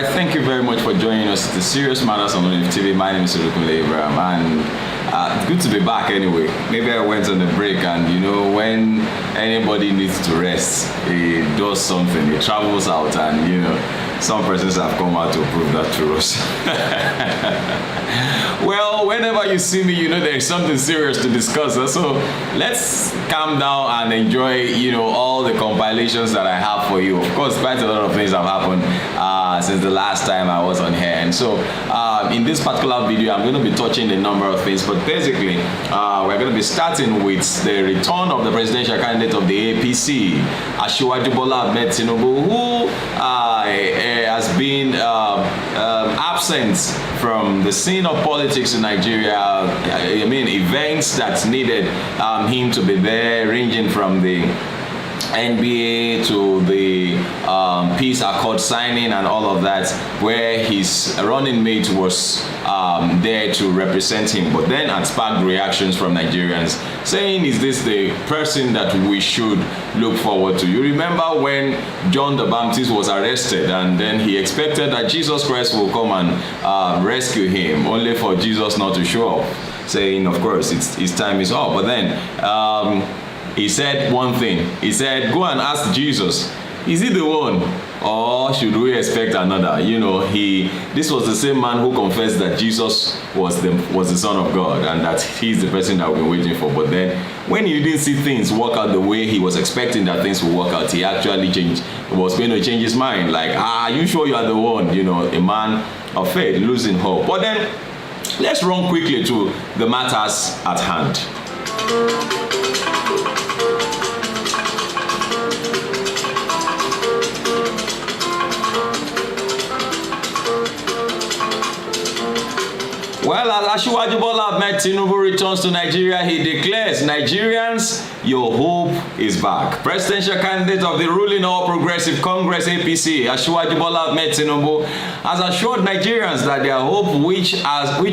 right, thank you very much for joining us. The Serious Matters on Olive TV. My name is Okoye, and it's good to be back anyway. Maybe I went on a break, and when anybody needs to rest, he does something, he travels out, and some persons have come out to prove that to us. Well, whenever you see me, there is something serious to discuss. So let's calm down and enjoy, all the compilations that I have for you. Of course, quite a lot of things have happened since the last time I was on here. And so in this particular video, I'm going to be touching a number of things. But basically, we're going to be starting with the return of the presidential candidate of the APC, Asiwaju Bola Ahmed Tinubu, who has been absent from the scene of politics in Nigeria. I mean, events that needed him to be there, ranging from the NBA to the peace accord signing and all of that, where his running mate was there to represent him, but then had sparked reactions from Nigerians saying, is this the person that we should look forward to? You remember when John the Baptist was arrested, and then he expected that Jesus Christ will come and rescue him, only for Jesus not to show up, saying, of course, his time is up. But then he said one thing. He said, go and ask Jesus, is he the one, or should we expect another? This was the same man who confessed that Jesus was the Son of God, and that he's the person that we've been waiting for. But then when he didn't see things work out the way he was expecting that things would work out, he actually was going to change his mind. Like, are you sure you are the one? A man of faith losing hope. But then let's run quickly to the matters at hand. Well, as Asiwaju Bola Ahmed Tinubu returns to Nigeria, he declares, Nigerians, your hope is back. Presidential candidate of the ruling All Progressive Congress APC, Asiwaju Bola Ahmed Tinubu, has assured Nigerians that their hope, which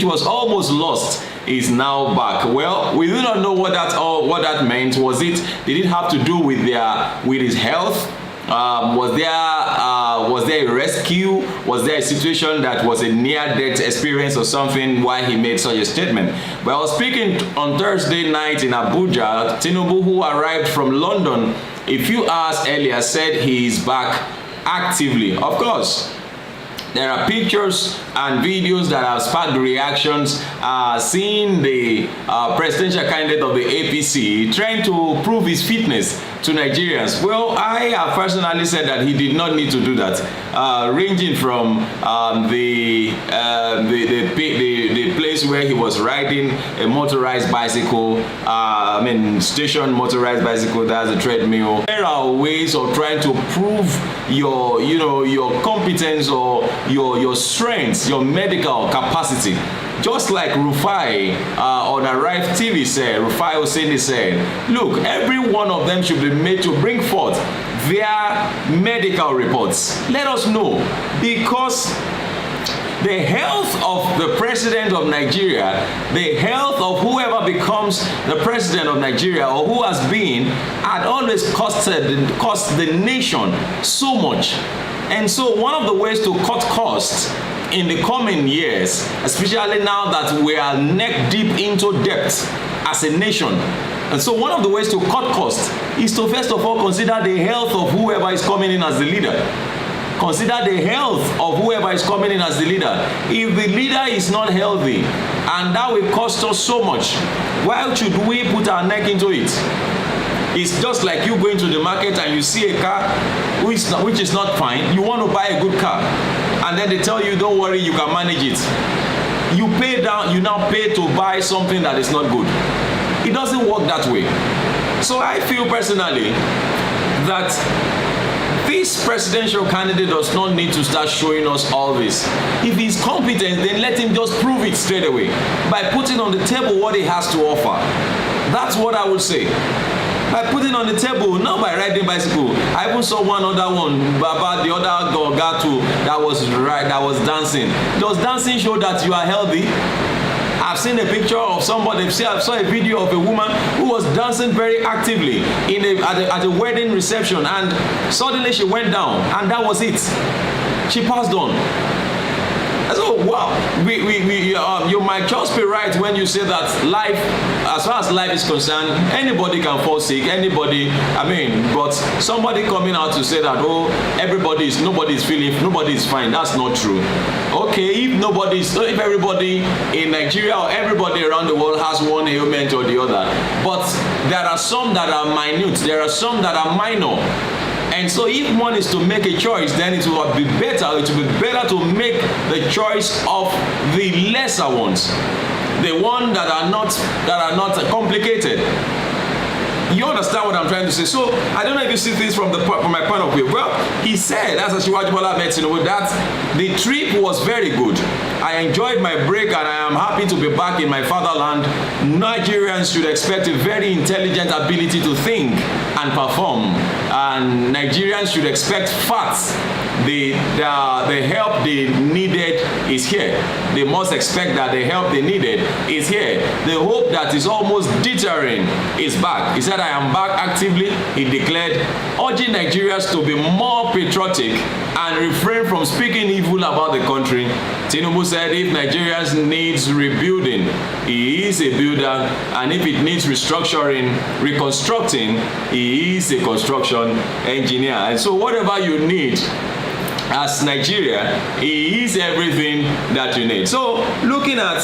was almost lost, is now back. Well, we do not know what that meant. Did it have to do with his health? Was there a rescue? Was there a situation that was a near-death experience or something why he made such a statement? Well, speaking on Thursday night in Abuja, Tinubu, who arrived from London a few hours earlier, said he is back actively. Of course, there are pictures and videos that have sparked reactions, seeing the presidential candidate of the APC trying to prove his fitness to Nigerians. Well, I have personally said that he did not need to do that, ranging from the place where he was riding a motorized bicycle, station motorized bicycle, that's a treadmill. There are ways of trying to prove your competence or your strengths, your medical capacity. Just like Rufai on Arrive TV said, Rufai Oseni said, look, every one of them should be made to bring forth their medical reports. Let us know, because the health of the president of Nigeria, the health of whoever becomes the president of Nigeria or who has been, had always cost the nation so much. And so one of the ways to cut costs in the coming years, especially now that we are neck deep into debt as a nation, and so one of the ways to cut costs is to first of all consider the health of whoever is coming in as the leader. Consider the health of whoever is coming in as the leader. If the leader is not healthy, and that will cost us so much, why should we put our neck into it? It's just like you going to the market and you see a car which is not fine. You want to buy a good car, and then they tell you, don't worry, you can manage it. You now pay to buy something that is not good. It doesn't work that way. So I feel personally that this presidential candidate does not need to start showing us all this. If he's competent, then let him just prove it straight away by putting on the table what he has to offer. That's what I would say. By putting on the table, not by riding bicycle. I even saw one other one about the other Gogatu that was dancing. Does dancing show that you are healthy? I've seen a picture of somebody, I saw a video of a woman who was dancing very actively at a wedding reception, and suddenly she went down, and that was it. She passed on. So wow, you might just be right when you say that life, as far as life is concerned, anybody can fall sick, anybody, but somebody coming out to say that, oh, nobody is feeling, nobody is fine, that's not true. Okay, if everybody in Nigeria or everybody around the world has one ailment or the other, but there are some that are minute, there are some that are minor. And so if one is to make a choice, then it will be better to make the choice of the lesser ones, the ones that are not complicated. You understand what I'm trying to say? So I don't know if you see things from my point of view. Well, he said, as Asiwaju Bola Ahmed Tinubu, that the trip was very good. I enjoyed my break and I am happy to be back in my fatherland. Nigerians should expect a very intelligent ability to think and perform. And Nigerians should expect facts. The help they needed is here. They must expect that the help they needed is here. The hope that is almost deterring is back. He said, I am back actively, he declared, urging Nigerians to be more patriotic and refrain from speaking evil about the country. Tinubu said if Nigerians needs rebuilding, he is a builder, and if it needs reconstructing, he is a construction engineer. And so whatever you need as Nigeria, he is everything that you need. So looking at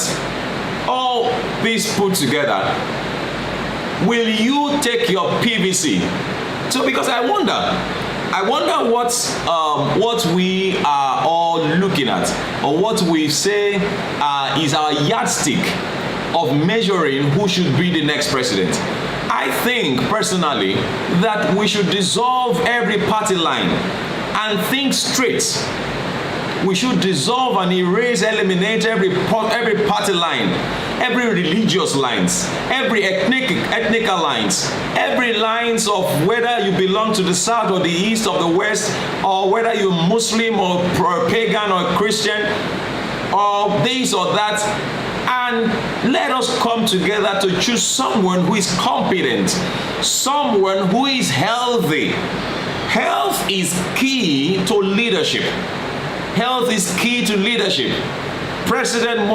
all this put together, will you take your PVC? So because I wonder what we are all looking at, or what we say is our yardstick of measuring who should be the next president. I think personally that we should dissolve every party line and think straight. We should dissolve and erase, eliminate every party line, every religious lines, every ethnical lines, every lines of whether you belong to the south or the east or the west, or whether you're Muslim or pagan or Christian or this or that. And let us come together to choose someone who is competent, someone who is healthy. Health is key to leadership. Health is key to leadership. President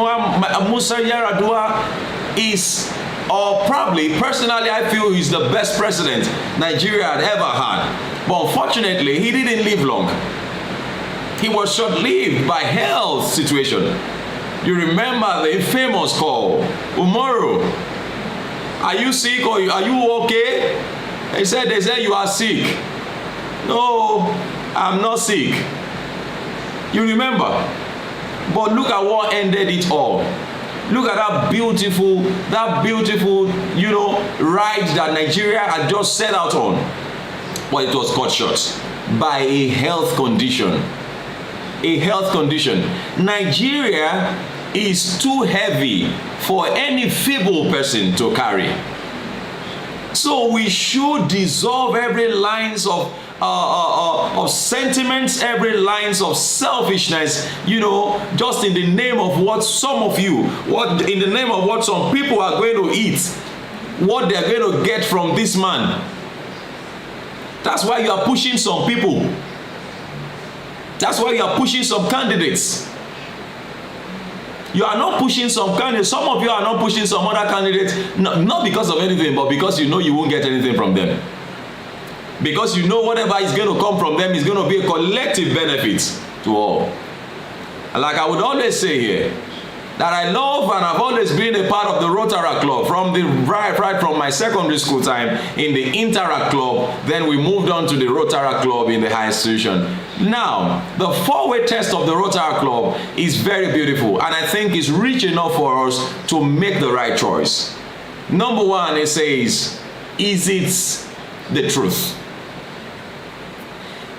Musa Yar'Adua is, or probably, personally, I feel he's the best president Nigeria had ever had. But unfortunately, he didn't live long. He was short-lived by health situation. You remember the famous call, Umaru, are you sick or are you okay? They said you are sick. No, I'm not sick. You remember? But look at what ended it all. Look at that beautiful, ride that Nigeria had just set out on. But it was cut short by a health condition. A health condition. Nigeria is too heavy for any feeble person to carry. So we should dissolve every lines of sentiments, every lines of selfishness, just in the name of what some of you, in the name of what some people are going to eat, what they're going to get from this man. That's why you are pushing some people. That's why you are pushing some candidates. You are not pushing some candidates. Some of you are not pushing some other candidates, not because of anything, but because you know you won't get anything from them. Because you know whatever is going to come from them is going to be a collective benefit to all. And like I would always say here, that I love and I've always been a part of the Rotary Club from right from my secondary school time in the Interact Club. Then we moved on to the Rotary Club in the higher institution. Now, the four-way test of the Rotary Club is very beautiful, and I think it's rich enough for us to make the right choice. Number one, it says, is it the truth?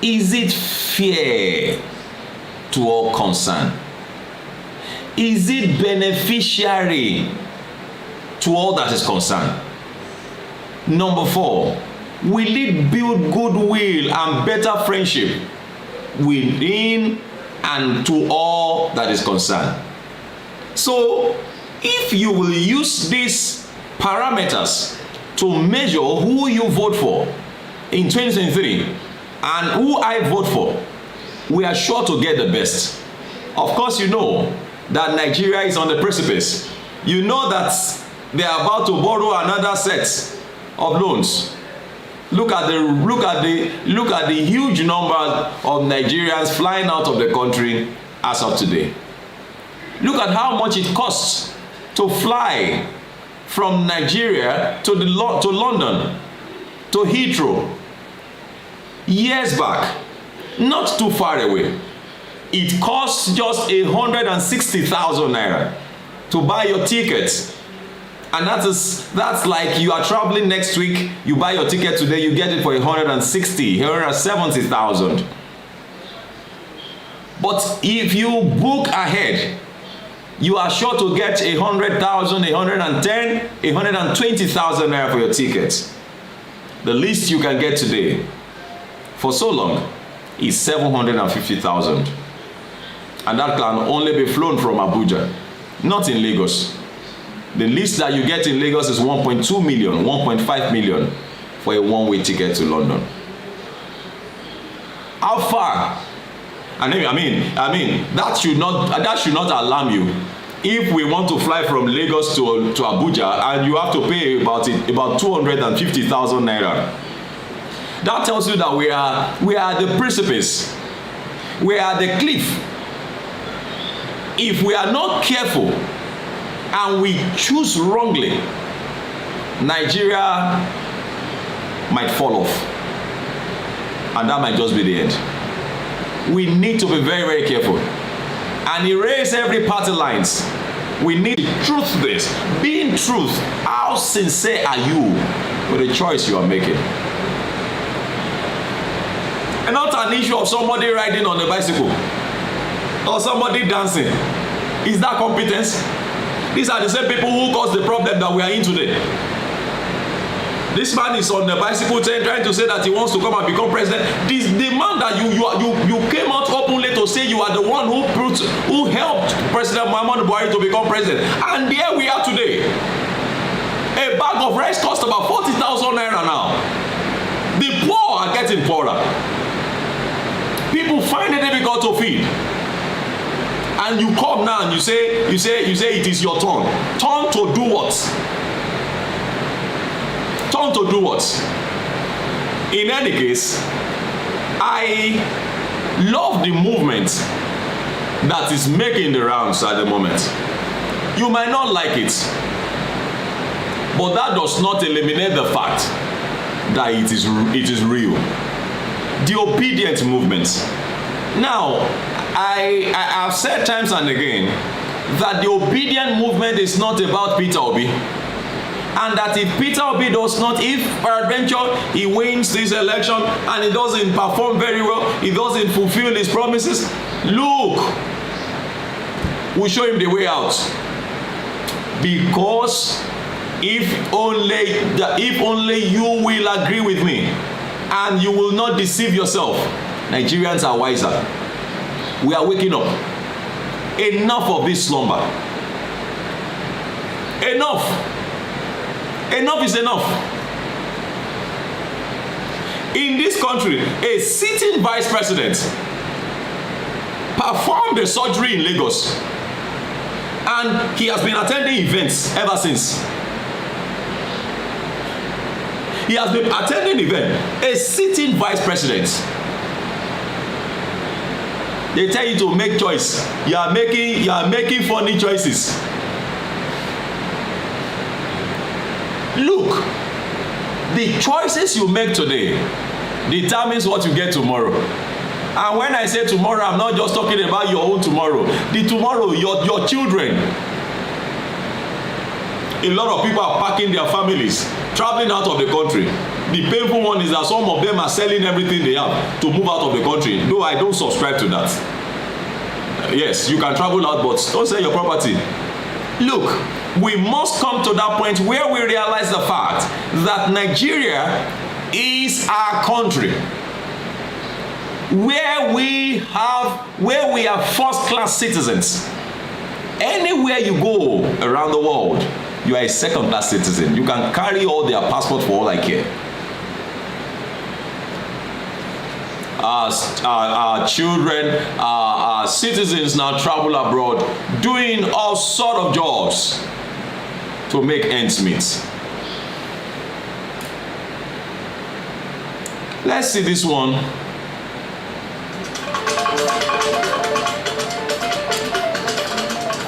Is it fair to all concerned? Is it beneficiary to all that is concerned? Number four, will it build goodwill and better friendship within and to all that is concerned? So, if you will use these parameters to measure who you vote for in 2023 and who I vote for, we are sure to get the best. Of course, you know that Nigeria is on the precipice. You know that they are about to borrow another set of loans. Look at the huge number of Nigerians flying out of the country as of today. Look at how much it costs to fly from Nigeria to London, to Heathrow. Years back, not too far away, it costs just 160,000 naira to buy your ticket. And that's like you are traveling next week, you buy your ticket today, you get it for 170,000. But if you book ahead, you are sure to get 100,000, 110, 120,000 naira for your tickets. The least you can get today for so long is 750,000. And that can only be flown from Abuja, not in Lagos. The least that you get in Lagos is 1.2 million, 1.5 million for a one-way ticket to London. How far? I mean, that should not alarm you. If we want to fly from Lagos to Abuja and you have to pay about 250,000 naira, that tells you that we are at the precipice. We are at the cliff. If we are not careful and we choose wrongly, Nigeria might fall off, and that might just be the end. We need to be very, very careful and erase every party lines. We need to truth this. Be in truth. How sincere are you with the choice you are making? And not an issue of somebody riding on a bicycle or somebody dancing. Is that competence? These are the same people who caused the problem that we are in today. This man is on the bicycle trying to say that he wants to come and become president. The man that you came out openly to say you are the one who helped President Muhammadu Buhari to become president. And here we are today. A bag of rice costs about 40,000 naira now. The poor are getting poorer. People find it difficult to feed. And you come now and you say it is your turn. Turn to do what? Turn to do what? In any case, I love the movement that is making the rounds at the moment. You might not like it, but that does not eliminate the fact that it is real. The obedient movement. Now, I have said times and again that the obedient movement is not about Peter Obi. And that if Peter Obi does not, if peradventure he wins this election and he doesn't perform very well, he doesn't fulfill his promises, look, we'll show him the way out. Because if only you will agree with me and you will not deceive yourself, Nigerians are wiser. We are waking up. Enough of this slumber. Enough. Enough is enough. In this country, a sitting vice president performed a surgery in Lagos, and he has been attending events ever since. He has been attending events. A sitting vice president. They tell you to make choice. You are making funny choices. Look, the choices you make today determines what you get tomorrow. And when I say tomorrow, I'm not just talking about your own tomorrow. The tomorrow, your children. A lot of people are packing their families, traveling out of the country. The painful one is that some of them are selling everything they have to move out of the country. No, I don't subscribe to that. Yes, you can travel out, but don't sell your property. Look, we must come to that point where we realize the fact that Nigeria is our country, where we are first-class citizens, Anywhere you go around the world, you are a second-class citizen. You can carry all their passport for all I care. Our children, our citizens now travel abroad doing all sort of jobs to make ends meet. Let's see this one.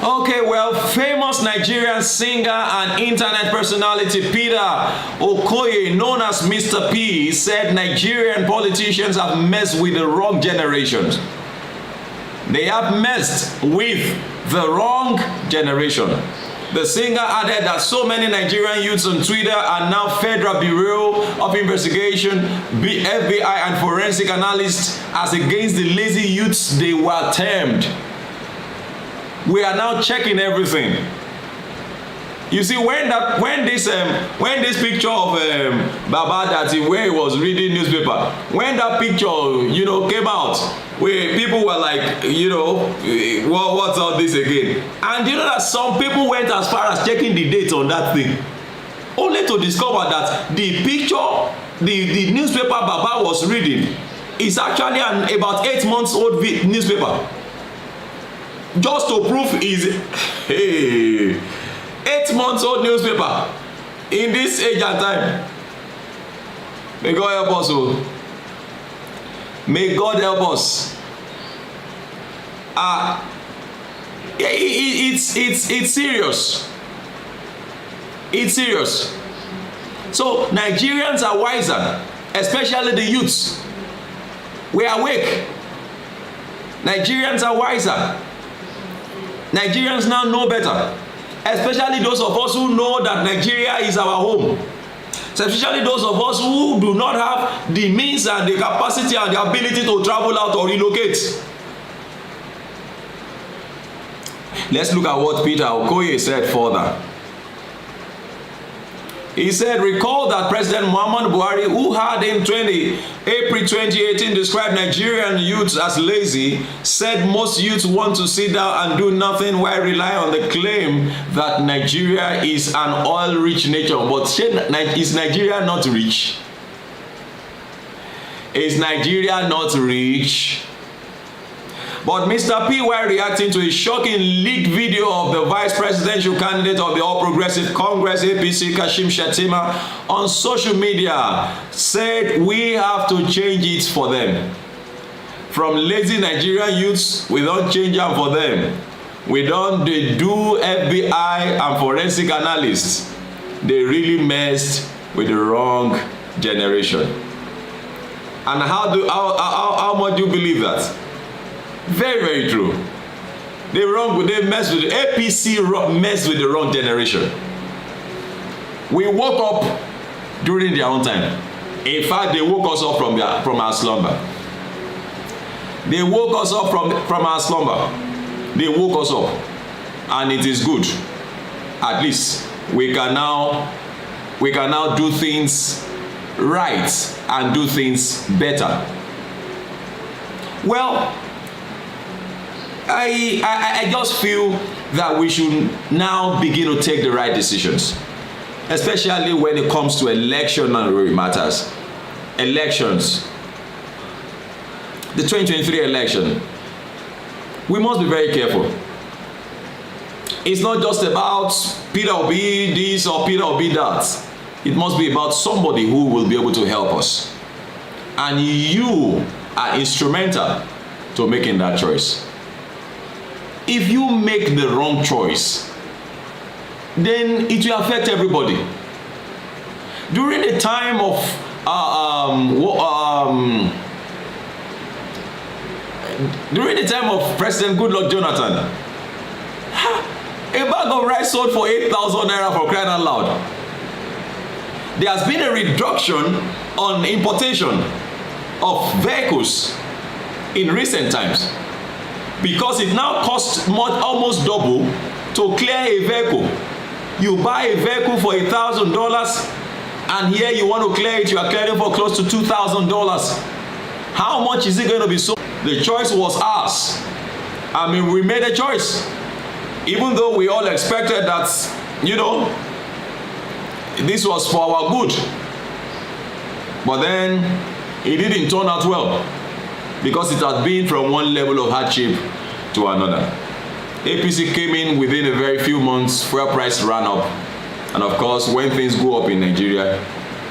Okay, well, famous Nigerian singer and internet personality Peter Okoye, known as Mr. P, said Nigerian politicians have messed with the wrong generations. They have messed with the wrong generation. The singer added that so many Nigerian youths on Twitter are now Federal Bureau of Investigation, FBI, and forensic analysts as against the lazy youths they were termed. We are now checking everything. You see, when this picture of Baba Dati, where he was reading newspaper, when that picture, you know, came out, where people were like, you know, what's all this again? And you know that some people went as far as checking the date on that thing, only to discover that the picture, the newspaper Baba was reading is actually an about 8 months old newspaper. Just to prove is, hey, 8 months old newspaper in this age and time. May God help us. Oh. May God help us. It's serious. It's serious. So Nigerians are wiser, especially the youths. We are awake. Nigerians are wiser. Nigerians now know better, especially those of us who know that Nigeria is our home, especially those of us who do not have the means and the capacity and the ability to travel out or relocate. Let's look at what Peter Okoye said further. He said, recall that President Muhammadu Buhari, who had in April 2018 described Nigerian youths as lazy, said most youths want to sit down and do nothing while relying on the claim that Nigeria is an oil-rich nation. But is Nigeria not rich? Is Nigeria not rich? But Mr. P, while reacting to a shocking leaked video of the vice presidential candidate of the All Progressive Congress, APC, Kashim Shettima, on social media, said we have to change it for them. From lazy Nigerian youths, we don't change them for them. We don't do FBI and forensic analysts. They really messed with the wrong generation. And how much do you believe that? Very, very true. They messed with the APC, messed with the wrong generation. We woke up during their own time. In fact, they woke us up from our slumber. They woke us up from our slumber. They woke us up, and it is good. At least we can now do things right and do things better. Well, I just feel that we should now begin to take the right decisions, especially when it comes to electionary matters. Elections. The 2023 election. We must be very careful. It's not just about Peter Obi this or Peter Obi that. It must be about somebody who will be able to help us. And you are instrumental to making that choice. If you make the wrong choice, then it will affect everybody. During the time of President Goodluck Jonathan, a bag of rice sold for 8,000 naira, for crying out loud. There has been a reduction on importation of vehicles in recent times, because it now costs almost double to clear a vehicle. You buy a vehicle for $1,000, and here you want to clear it, you are clearing for close to $2,000. How much is it going to be sold? The choice was ours. I mean, we made a choice. even though we all expected that, you know, this was for our good. But then it didn't turn out well, because it had been from one level of hardship to another. APC came in within a very few months, fuel price ran up, and of course, when things go up in Nigeria,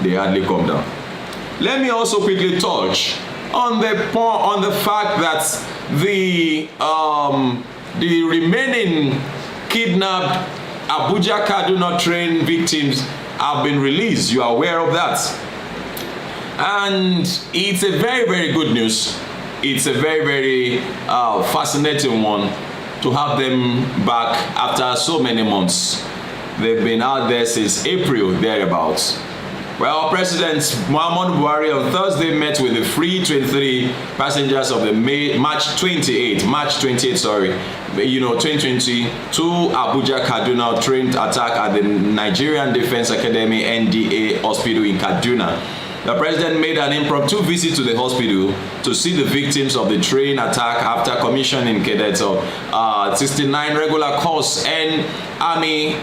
they hardly come down. Let me also quickly touch on the fact that the remaining kidnapped Abuja Kaduna train victims have been released. You are aware of that, and it's a very, very good news. It's a very, very fascinating one to have them back after so many months. They've been out there since April, thereabouts. Well, President Muhammadu Buhari on Thursday met with the free 23 passengers of the March 28, 2020 Abuja Kaduna train attack at the Nigerian Defense Academy NDA hospital in Kaduna. The president made an impromptu visit to the hospital to see the victims of the train attack after commissioning cadets of 69 regular course and Army,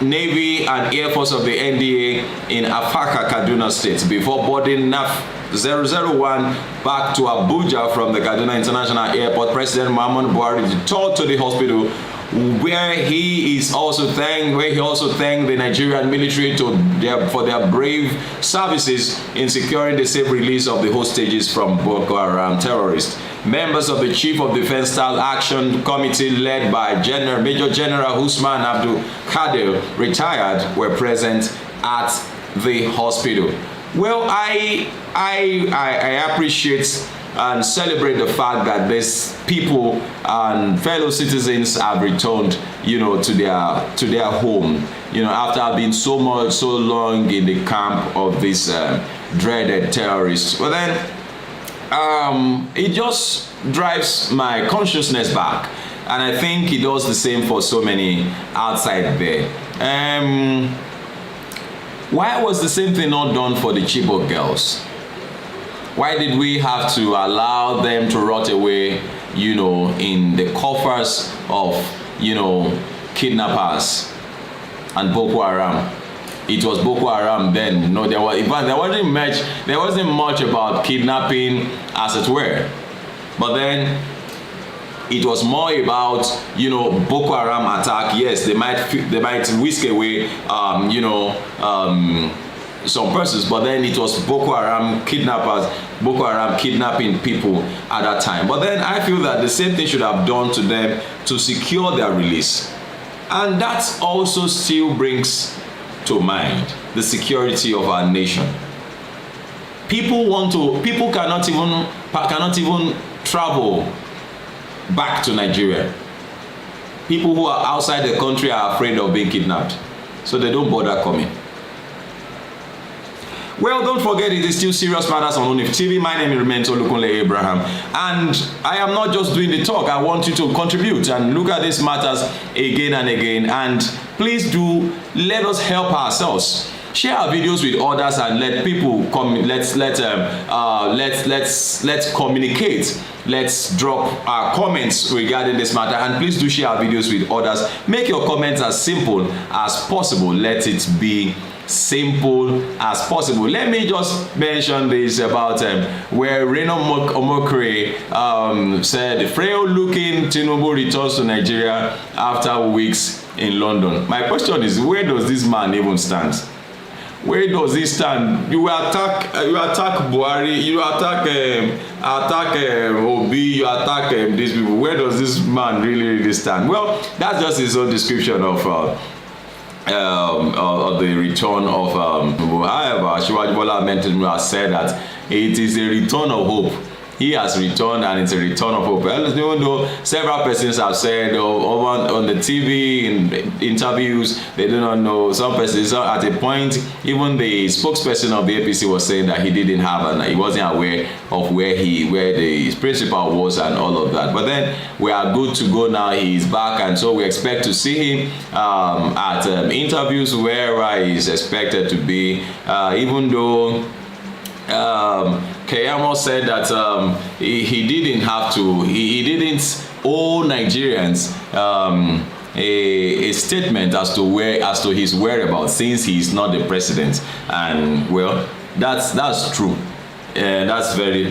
Navy and Air Force of the NDA in Afaka, Kaduna State, before boarding NAF 001 back to Abuja from the Kaduna International Airport. President Muhammadu Buhari returned to the hospital, where he also thanked the Nigerian military for their brave services in securing the safe release of the hostages from Boko Haram terrorists. Members of the Chief of Defense Staff Action Committee, led by Major General Usman Abdul Kadir, retired, were present at the hospital. Well, I appreciate and celebrate the fact that these people and fellow citizens have returned, you know, to their home, you know, after being so long in the camp of these dreaded terrorists. But then it just drives my consciousness back, and I think it does the same for so many outside there. Why was the same thing not done for the Chibok girls? Why did we have to allow them to rot away, you know, in the coffers of, you know, kidnappers and Boko Haram? It was Boko Haram then. No, there wasn't much about kidnapping, as it were. But then it was more about, you know, Boko Haram attack. Yes, they might whisk away, some persons, but then it was Boko Haram kidnapping people at that time. But then I feel that the same thing should have done to them to secure their release. And that also still brings to mind the security of our nation. People cannot even travel back to Nigeria. People who are outside the country are afraid of being kidnapped, so they don't bother coming. Well, don't forget, it is still Serious Matters on UNIF TV. My name remains Olukunle Abraham, and I am not just doing the talk. I want you to contribute and look at these matters again and again. And please do let us help ourselves. Share our videos with others and let people come. Let's communicate. Let's drop our comments regarding this matter, and please do share our videos with others. Make your comments as simple as possible. Let it be simple as possible. Let me just mention this about where Reno Okoye said, frail looking Tinubu returns to Nigeria after weeks in London. My question is, where does this man even stand? Where does he stand? You attack Buhari, you attack Obi, you attack these people. Where does this man really stand? Well, that's just his own description of the return of however, Shivaji Bola Ahmed Tinubu has said that it is a return of hope. He has returned, and it's a return of hope. Even though several persons have said over on the TV in interviews, they do not know. Some persons at a point, even the spokesperson of the APC was saying that he didn't have, and he wasn't aware of where the principal was and all of that. But then we are good to go now. He is back, and so we expect to see him at interviews where he is expected to be, even though Keyamo said that he didn't have to, he didn't owe Nigerians a statement as to his whereabouts, since he is not the president. And well, that's true. That's very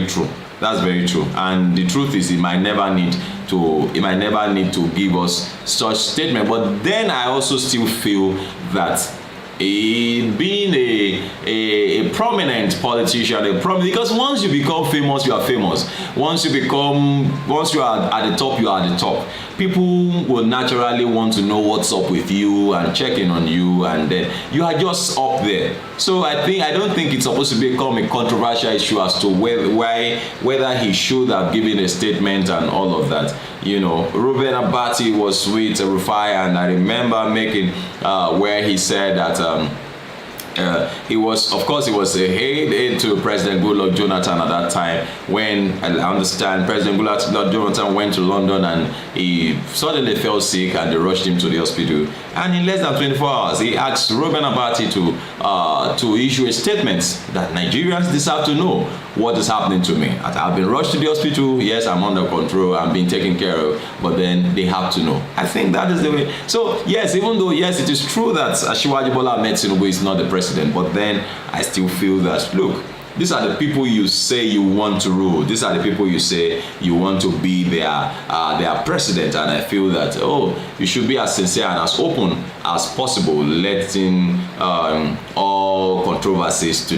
true. That's very true. And the truth is, he might never need to give us such statement. But then I also still feel that being a prominent politician, because once you become famous, you are famous. Once you are at the top, you are at the top. People will naturally want to know what's up with you and checking on you, and then you are just up there. So I don't think it's supposed to become a controversial issue as to whether he should have given a statement and all of that. You know, Ruben Abati was with Rufai, and I remember making where he said that he was a aide to President Goodluck Jonathan at that time, when I understand President Goodluck Jonathan went to London and he suddenly fell sick and they rushed him to the hospital. And in less than 24 hours, he asked Ruben Abati to issue a statement that Nigerians deserve to know what is happening to me. I've been rushed to the hospital. Yes, I'm under control. I'm being taken care of. But then they have to know. I think that is the way. So yes, even though yes, it is true that Asiwaju Bola Ahmed Tinubu is not the president, but then I still feel that, look, these are the people you say you want to rule. These are the people you say you want to be their president. And I feel that, you should be as sincere and as open as possible, letting all controversies to